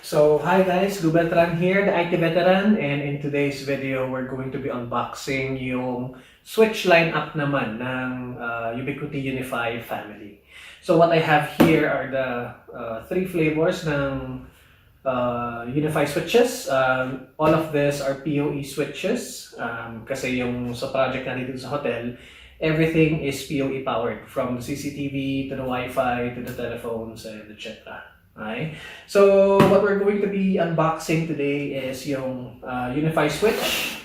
So, hi guys, Beltran here, the IT veteran, and in today's video, we're going to be unboxing yung switch lineup naman ng Ubiquiti Unifi family. So, what I have here are the three flavors ng Unifi switches. All of these are PoE switches kasi yung sa project natin dito sa hotel, everything is PoE powered from the CCTV to the Wi-Fi to the telephones and etc. Okay. So, what we're going to be unboxing today is yung Unifi switch,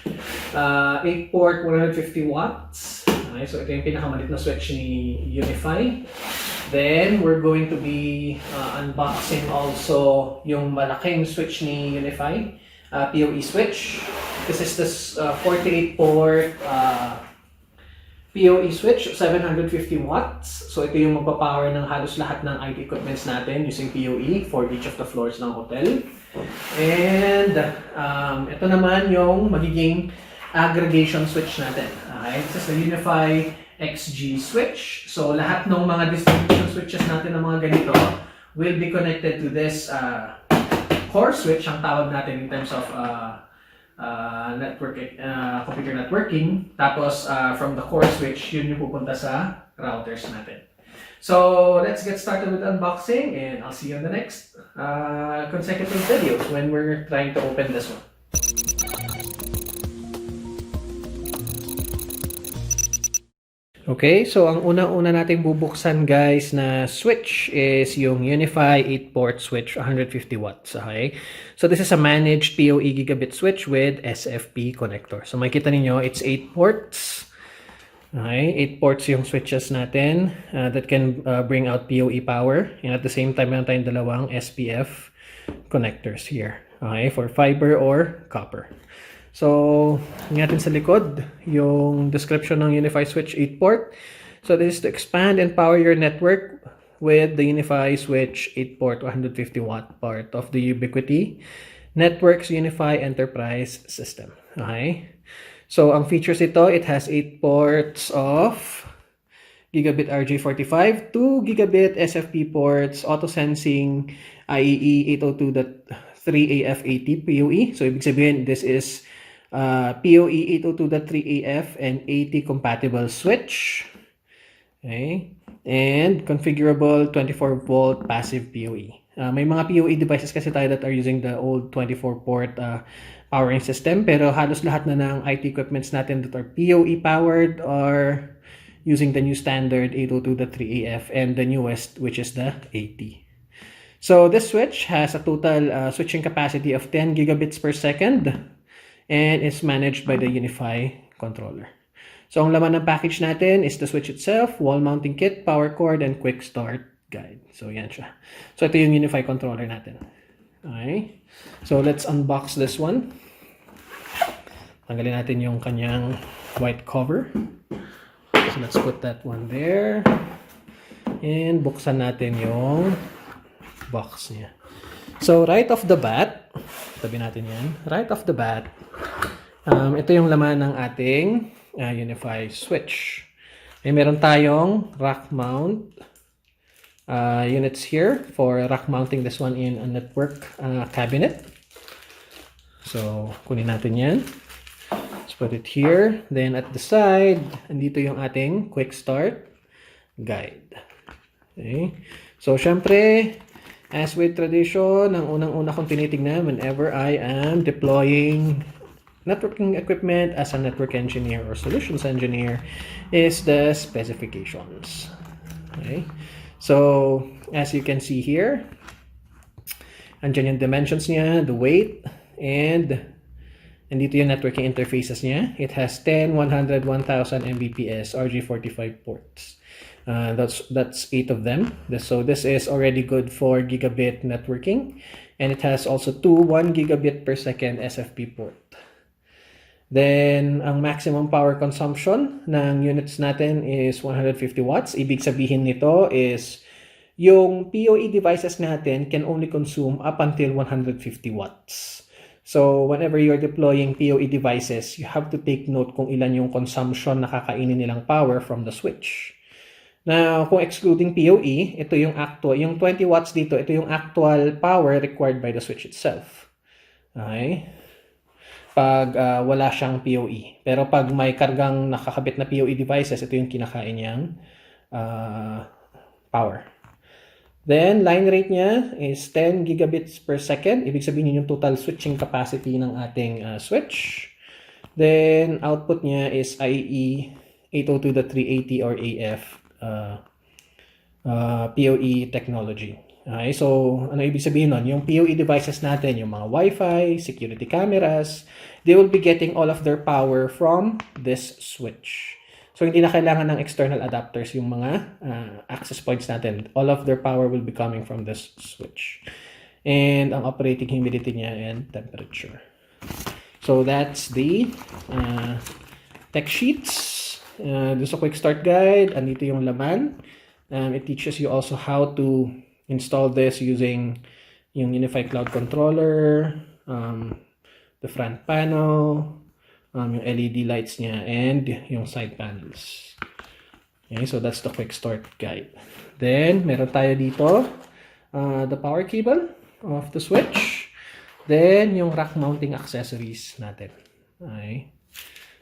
8-port 150 watts. Okay, so ito yung pinakamalit na switch ni Unifi. Then, we're going to be unboxing also yung malaking switch ni Unifi, PoE switch. This is this 48-port PoE switch, 750 watts. So ito yung magpapower ng halos lahat ng IT equipments natin using PoE for each of the floors ng hotel. And ito naman yung magiging aggregation switch natin. Okay, this is the Unifi XG switch. So lahat ng mga distribution switches natin ng mga ganito will be connected to this core switch, ang tawag natin in terms of computer networking. Tapos from the core switch, yun yung pupunta sa routers natin. So let's get started with unboxing, and I'll see you in the next consecutive videos when we're trying to open this one. Okay, so ang una-una nating bubuksan guys na switch is yung Unifi 8-port switch 150 watts. Okay, so this is a managed PoE gigabit switch with SFP connector. So makikita ninyo, it's 8 ports. Okay, 8 ports yung switches natin that can bring out PoE power, and at the same time meron tayong dalawang SPF connectors here. Okay, for fiber or copper. So, natin sa likod, yung description ng Unifi switch 8-port. So, this is to expand and power your network with the Unifi switch 8-port 150 watt part of the Ubiquiti Networks Unifi Enterprise System. Okay? So, ang features ito, it has 8 ports of gigabit RJ45, 2 gigabit SFP ports, auto-sensing IEE 802.3AF80 PoE. So, ibig sabihin, this is PoE 802.3AF and 80 compatible switch. Okay. And configurable 24-volt passive PoE. May mga PoE devices kasi tayo that are using the old 24-port powering system, pero halos lahat na ng IT equipments natin that are PoE powered are using the new standard 802.3AF and the newest, which is the 80. So this switch has a total switching capacity of 10 gigabits per second and is managed by the Unifi controller. So ang laman ng package natin is the switch itself, wall mounting kit, power cord, and quick start guide. So yan siya. So ito yung Unifi controller natin. Okay. So let's unbox this one. Tanggalin natin yung kanyang white cover. So let's put that one there. And buksan natin yung box niya. So right off the bat, tabi natin yan. Right off the bat, ito yung laman ng ating Unifi switch. Meron tayong rack mount units here for rack mounting this one in a network cabinet. So kunin natin yan. Let's put it here. Then at the side, andito yung ating quick start guide. Okay. So syempre, as with tradition, ang unang-una kong tinitignan whenever I am deploying networking equipment as a network engineer or solutions engineer is the specifications. Okay. So, as you can see here, andyan yung dimensions niya, the weight, and dito yung networking interfaces niya. It has 10, 100, 1000 Mbps RJ45 ports. That's 8 of them. So this is already good for gigabit networking, and it has also 1 gigabit per second SFP port. Then ang maximum power consumption ng units natin is 150 watts. Ibig sabihin nito is yung PoE devices natin can only consume up until 150 watts. So whenever you're deploying PoE devices, you have to take note kung ilan yung consumption na kakainin nilang power from the switch. Now, kung excluding PoE, ito yung yung 20 watts dito, ito yung actual power required by the switch itself. Okay? Pag wala siyang PoE. Pero pag may kargang nakakabit na PoE devices, ito yung kinakain niyang power. Then, line rate niya is 10 gigabits per second. Ibig sabihin yung total switching capacity ng ating switch. Then, output niya is IE 802.380 or AF PoE technology. Okay, so ano ibig sabihin nun? Yung PoE devices natin, yung mga Wi-Fi, security cameras, they will be getting all of their power from this switch. So hindi na kailangan ng external adapters yung mga access points natin. All of their power will be coming from this switch. And ang operating humidity niya and temperature. So that's the tech sheets. There's a quick start guide. Andito yung laman. It teaches you also how to install this using yung Unifi Cloud Controller, the front panel, yung LED lights niya, and yung side panels. Okay, so that's the quick start guide. Then, meron tayo dito, the power cable of the switch. Then, yung rack mounting accessories natin. Okay.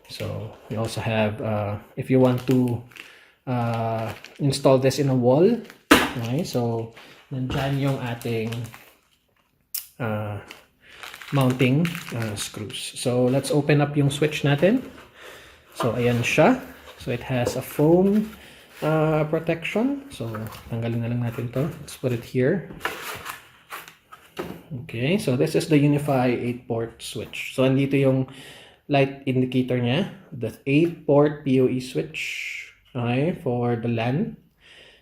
So, we also have, if you want to install this in a wall, okay, so, nandyan yung ating mounting screws. So, let's open up yung switch natin. So, ayan siya. So, it has a foam protection. So, tanggalin na lang natin to. Let's put it here. Okay, so this is the Unifi 8-port switch. So, andito yung light indicator niya. The 8-port PoE switch. Okay, for the LAN.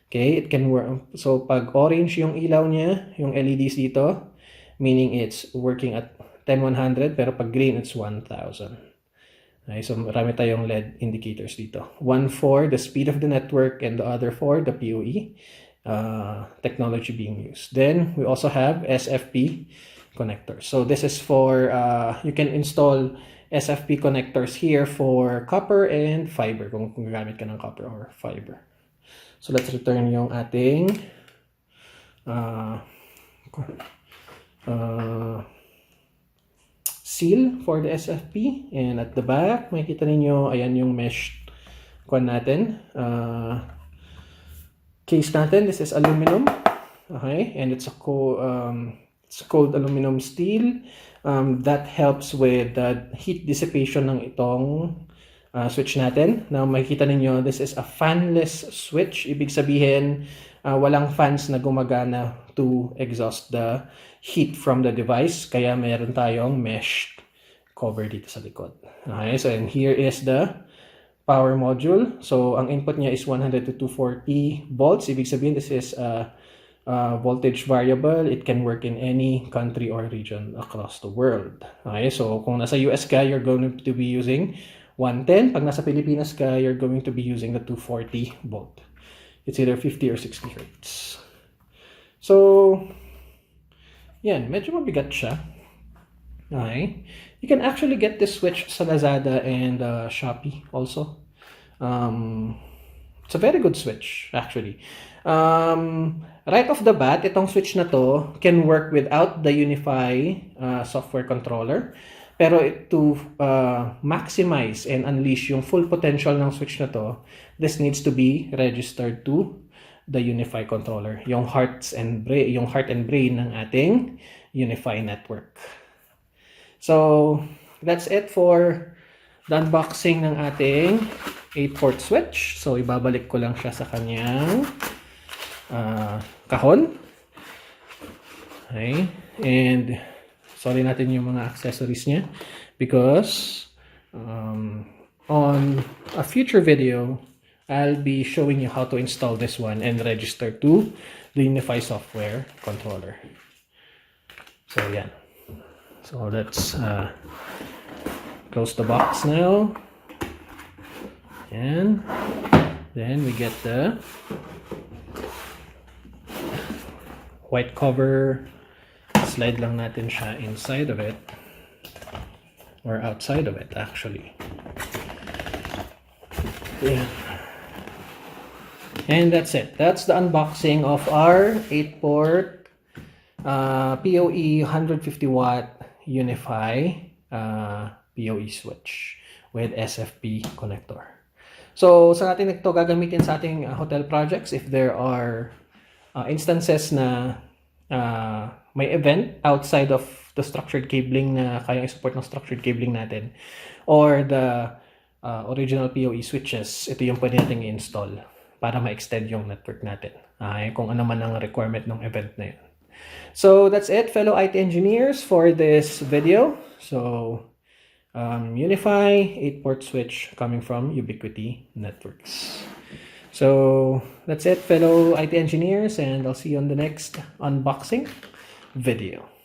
Okay, it can work. So, pag orange yung ilaw niya, yung LEDs dito, meaning it's working at 10,100, pero pag green, it's 1,000. Okay, so marami tayong LED indicators dito. One for the speed of the network and the other for the PoE technology being used. Then, we also have SFP connectors. So, this is for, you can install SFP connectors here for copper and fiber, kung gagamit ka ng copper or fiber. So, let's return yung ating seal for the SFP. And at the back, makikita ninyo, ayan yung mesh kwan natin. Case natin, this is aluminum. Okay, and it's a cold aluminum steel. That helps with the heat dissipation ng itong switch natin. Now, makikita ninyo, this is a fanless switch. Ibig sabihin, walang fans na gumagana to exhaust the heat from the device. Kaya mayroon tayong mesh cover dito sa likod. Okay, so and here is the power module. So, ang input niya is 100 to 240 volts. Ibig sabihin, this is voltage variable. It can work in any country or region across the world. Okay, so kung nasa US ka, you're going to be using 110. Pag nasa Pilipinas ka, you're going to be using the 240 volt. It's either 50 or 60 hertz. So, yan. Medyo mabigat siya. Okay. You can actually get this switch sa Lazada and Shopee also. It's a very good switch, actually. Right off the bat, itong switch na to can work without the Unifi software controller. Pero to maximize and unleash yung full potential ng switch na to, this needs to be registered to the Unifi controller. Yung heart and brain ng ating Unifi network. So, that's it for the unboxing ng ating 8-port switch. So, ibabalik ko lang siya sa kanyang kahon. Okay. And, sorry natin yung mga accessories niya because on a future video, I'll be showing you how to install this one and register to the Unifi software controller. So, yan. So, let's close the box now. And then we get the white cover. Slide lang natin siya inside of it or outside of it actually. Yeah. And that's it. That's the unboxing of our 8-port PoE 150 watt Unifi PoE switch with SFP connector. So sa atin ito gagamitin sa ating hotel projects if there are instances na may event outside of the structured cabling na kayang support ng structured cabling natin or the original PoE switches, ito yung pwede natin i-install para ma-extend yung network natin. Kung ano man ang requirement ng event na yun. So that's it, fellow IT engineers, for this video. So Unifi 8-port switch coming from Ubiquiti Networks. So that's it, fellow IT engineers, and I'll see you on the next unboxing video.